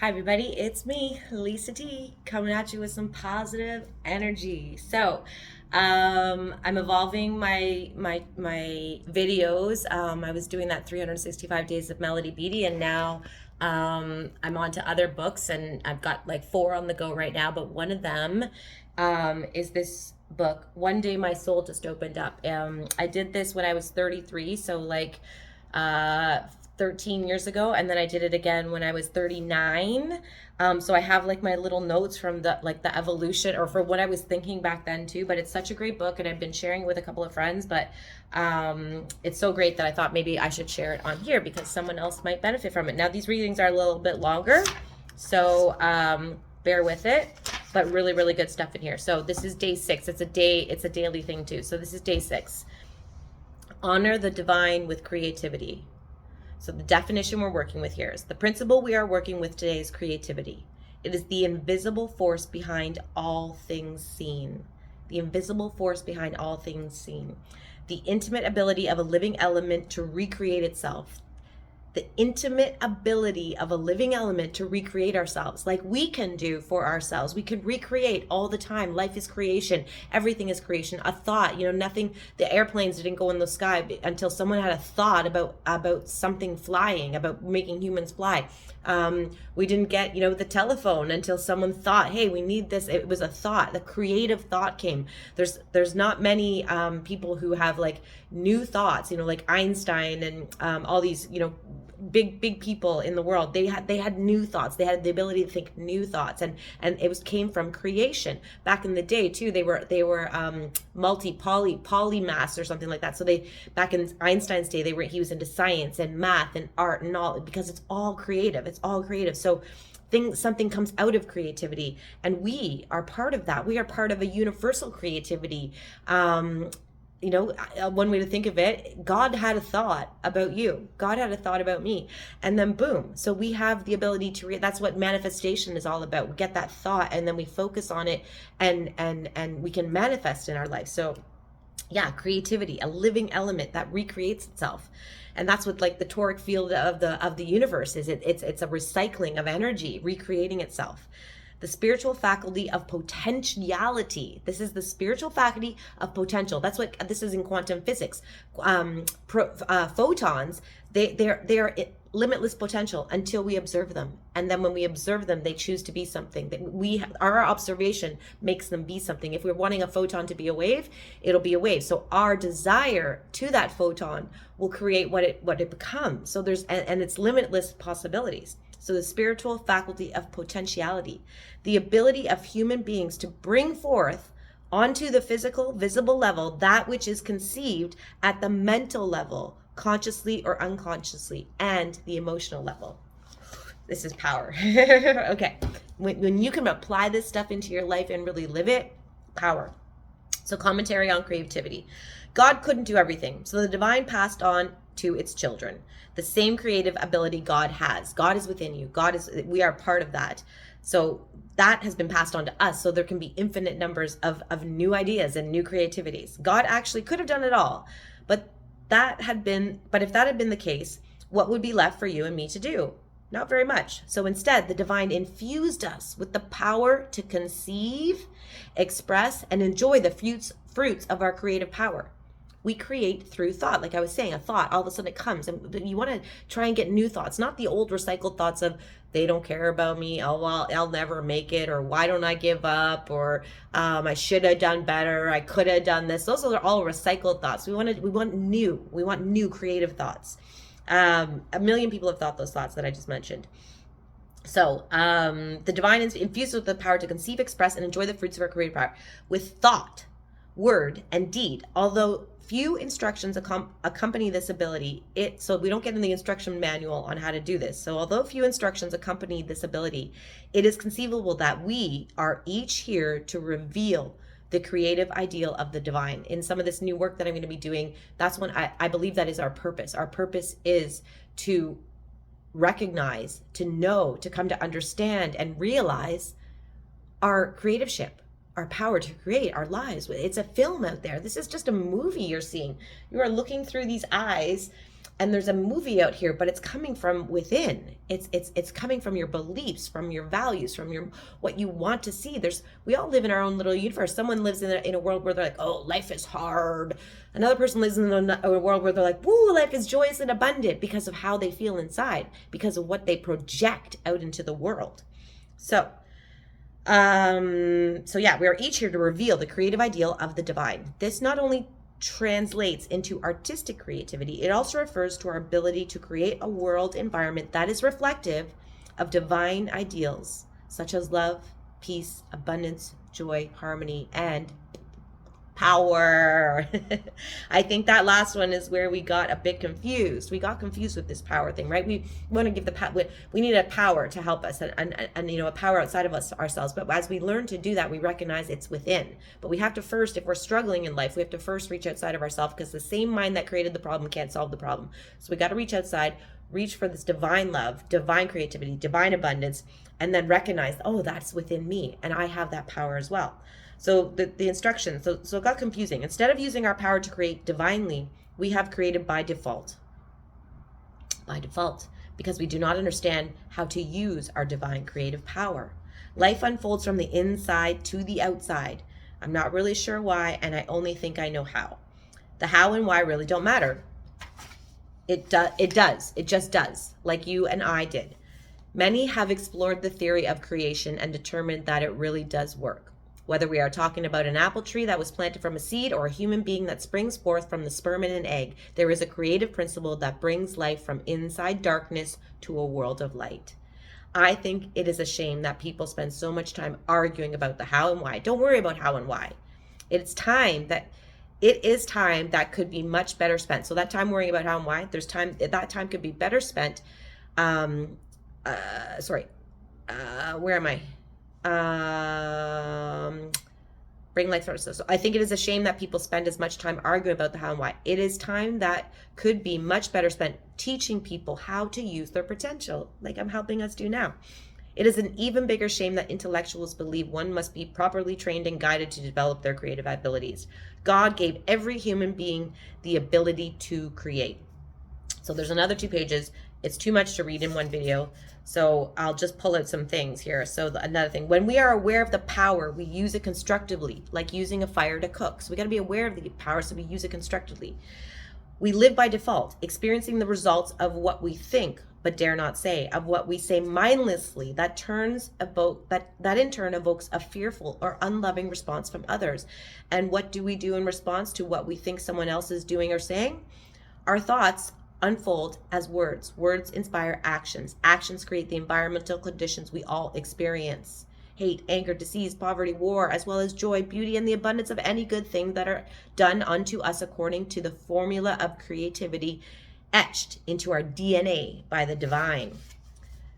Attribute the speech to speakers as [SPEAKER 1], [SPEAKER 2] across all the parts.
[SPEAKER 1] Hi everybody, it's me, Lisa T, coming at you with some positive energy. I'm evolving my videos. I was doing that 365 days of Melody Beatty, and now I'm on to other books, and I've got like four on the go right now. But one of them is this book. One day, my soul just opened up. I did this when I was 33, so uh 13 years ago, and then I did it again when I was 39. So I have like my little notes from the evolution, or for what I was thinking back then too. But it's such a great book, and I've been sharing it with a couple of friends. But it's so great that I thought maybe I should share it on here because someone else might benefit from it. Now these readings are a little bit longer, so bear with it. But really, really good stuff in here. So this is day 6. It's a daily thing too. So this is day 6. Honor the divine with creativity. So the definition we're working with here is the principle we are working with today is creativity. It is the invisible force behind all things seen. The invisible force behind all things seen. The intimate ability of a living element to recreate itself. The intimate ability of a living element to recreate ourselves, like we can do for ourselves. We can recreate all the time. Life is creation. Everything is creation. A thought, nothing, the airplanes didn't go in the sky until someone had a thought about something flying, about making humans fly. We didn't get, the telephone until someone thought, hey, we need this. It was a thought. The creative thought came. There's not many people who have like new thoughts, like Einstein and all these, big people in the world. They had new thoughts. They had the ability to think new thoughts, and it came from creation. Back in the day too, they were polymaths or something like that. So they, back in Einstein's day, he was into science and math and art and all, because it's all creative. So something comes out of creativity, and we are part of that. We are part of a universal creativity. One way to think of it, God had a thought about you. God had a thought about me. And then boom. So we have the ability to that's what manifestation is all about. We get that thought and then we focus on it, and we can manifest in our life. So yeah, creativity, a living element that recreates itself. And that's what like the toric field of the universe is. It's a recycling of energy, recreating itself. The spiritual faculty of potentiality. This is the spiritual faculty of potential. That's what this is in quantum physics. Photons, they are limitless potential until we observe them, and then when we observe them, they choose to be something. That our observation makes them be something. If we're wanting a photon to be a wave, it'll be a wave. So our desire to that photon will create what it becomes. So and it's limitless possibilities. So the spiritual faculty of potentiality, the ability of human beings to bring forth onto the physical, visible level that which is conceived at the mental level, consciously or unconsciously, and the emotional level. This is power. Okay. When you can apply this stuff into your life and really live it, power. So commentary on creativity. God couldn't do everything, so the divine passed on to its children the same creative ability God has. God is within you. We are part of that. So that has been passed on to us, so there can be infinite numbers of new ideas and new creativities. God actually could have done it all, but if that had been the case, what would be left for you and me to do? Not very much. So instead, the divine infused us with the power to conceive, express, and enjoy the fruits of our creative power. We create through thought. Like I was saying, a thought, all of a sudden it comes, and you want to try and get new thoughts, not the old recycled thoughts of they don't care about me, oh well, I'll never make it, or why don't I give up, or I should have done better, I could have done this. Those are all recycled thoughts. We want new creative thoughts. A million people have thought those thoughts that I just mentioned. So the divine is infused with the power to conceive, express, and enjoy the fruits of our creative power with thought, word, and deed. Although few instructions accompany this ability, so we don't get in the instruction manual on how to do this. So although few instructions accompany this ability, it is conceivable that we are each here to reveal the creative ideal of the divine. In some of this new work that I'm going to be doing, that's when I believe that is our purpose. Our purpose is to recognize, to know, to come to understand and realize our creativeship, our power to create our lives. It's a film out there. This is just a movie you're seeing. You are looking through these eyes And there's a movie out here, but it's coming from within. It's coming from your beliefs, from your values, from your what you want to see. We all live in our own little universe. Someone lives in a world where they're like, oh, life is hard. Another person lives in a world where they're like, woo, life is joyous and abundant, because of how they feel inside, because of what they project out into the world. So yeah, we are each here to reveal the creative ideal of the divine. This not only translates into artistic creativity, it also refers to our ability to create a world environment that is reflective of divine ideals such as love, peace, abundance, joy, harmony, and power. I think that last one is where we got a bit confused. We got confused with this power thing, right? We want to give we need a power to help us, and a power outside of us ourselves. But as we learn to do that, we recognize it's within. But we have to first, if we're struggling in life, we have to first reach outside of ourselves, because the same mind that created the problem can't solve the problem. So we got to reach outside, reach for this divine love, divine creativity, divine abundance, and then recognize, oh, that's within me, and I have that power as well. So the instructions, so it got confusing. Instead of using our power to create divinely, we have created by default. By default, because we do not understand how to use our divine creative power. Life unfolds from the inside to the outside. I'm not really sure why, and I only think I know how. The how and why really don't matter. It does. It just does, like you and I did. Many have explored the theory of creation and determined that it really does work. Whether we are talking about an apple tree that was planted from a seed or a human being that springs forth from the sperm in an egg, there is a creative principle that brings life from inside darkness to a world of light. I think it is a shame that people spend so much time arguing about the how and why. Don't worry about how and why. It is time that could be much better spent. So that time worrying about how and why, that time could be better spent. Where am I? Bring life first. So I think it is a shame that people spend as much time arguing about the how and why. It is time that could be much better spent teaching people how to use their potential, like I'm helping us do now. It is an even bigger shame that intellectuals believe one must be properly trained and guided to develop their creative abilities. God gave every human being the ability to create. So there's another 2 pages. It's too much to read in one video, so I'll just pull out some things here. So another thing, when we are aware of the power, we use it constructively, like using a fire to cook. So we got to be aware of the power, so we use it constructively. We live by default, experiencing the results of what we think but dare not say, of what we say mindlessly, that in turn evokes a fearful or unloving response from others. And what do we do in response to what we think someone else is doing or saying? Our thoughts unfold as words. Words inspire actions. Actions create the environmental conditions we all experience. Hate, anger, disease, poverty, war, as well as joy, beauty, and the abundance of any good thing that are done unto us according to the formula of creativity etched into our DNA by the divine.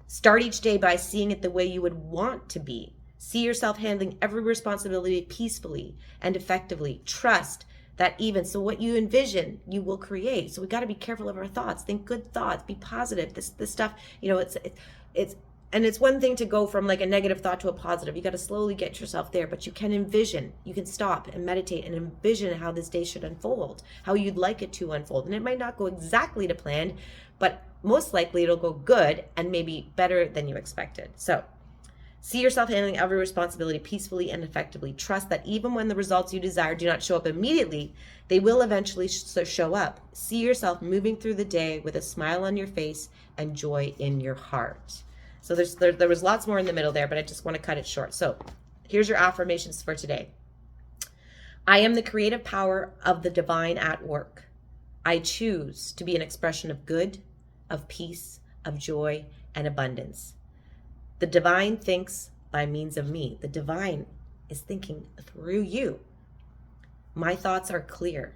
[SPEAKER 1] Start each day by seeing it the way you would want to be. See yourself handling every responsibility peacefully and effectively. Trust that so what you envision, you will create. So we got to be careful of our thoughts. Think good thoughts. Be positive. This stuff, it's one thing to go from like a negative thought to a positive. You got to slowly get yourself there, but you can envision. You can stop and meditate and envision how this day should unfold, how you'd like it to unfold. And it might not go exactly to plan, but most likely it'll go good and maybe better than you expected. So see yourself handling every responsibility peacefully and effectively. Trust that even when the results you desire do not show up immediately, they will eventually show up. See yourself moving through the day with a smile on your face and joy in your heart. So there was lots more in the middle there, but I just want to cut it short. So here's your affirmations for today. I am the creative power of the divine at work. I choose to be an expression of good, of peace, of joy, and abundance. The divine thinks by means of me. The divine is thinking through you. My thoughts are clear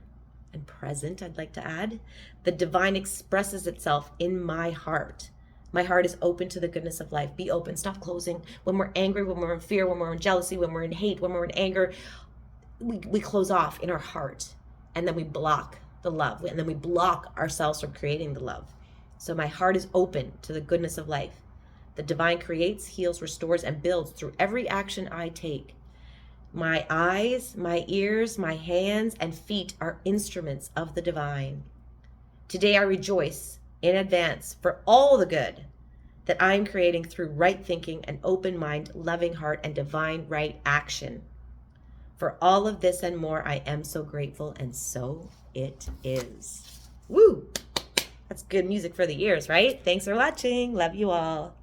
[SPEAKER 1] and present, I'd like to add. The divine expresses itself in my heart. My heart is open to the goodness of life. Be open, stop closing. When we're angry, when we're in fear, when we're in jealousy, when we're in hate, when we're in anger, we close off in our heart, and then we block the love, and then we block ourselves from creating the love. So my heart is open to the goodness of life. The divine creates, heals, restores, and builds through every action I take. My eyes, my ears, my hands, and feet are instruments of the divine. Today I rejoice in advance for all the good that I'm creating through right thinking, an open mind, loving heart, and divine right action. For all of this and more, I am so grateful, and so it is. Woo! That's good music for the ears, right? Thanks for watching. Love you all.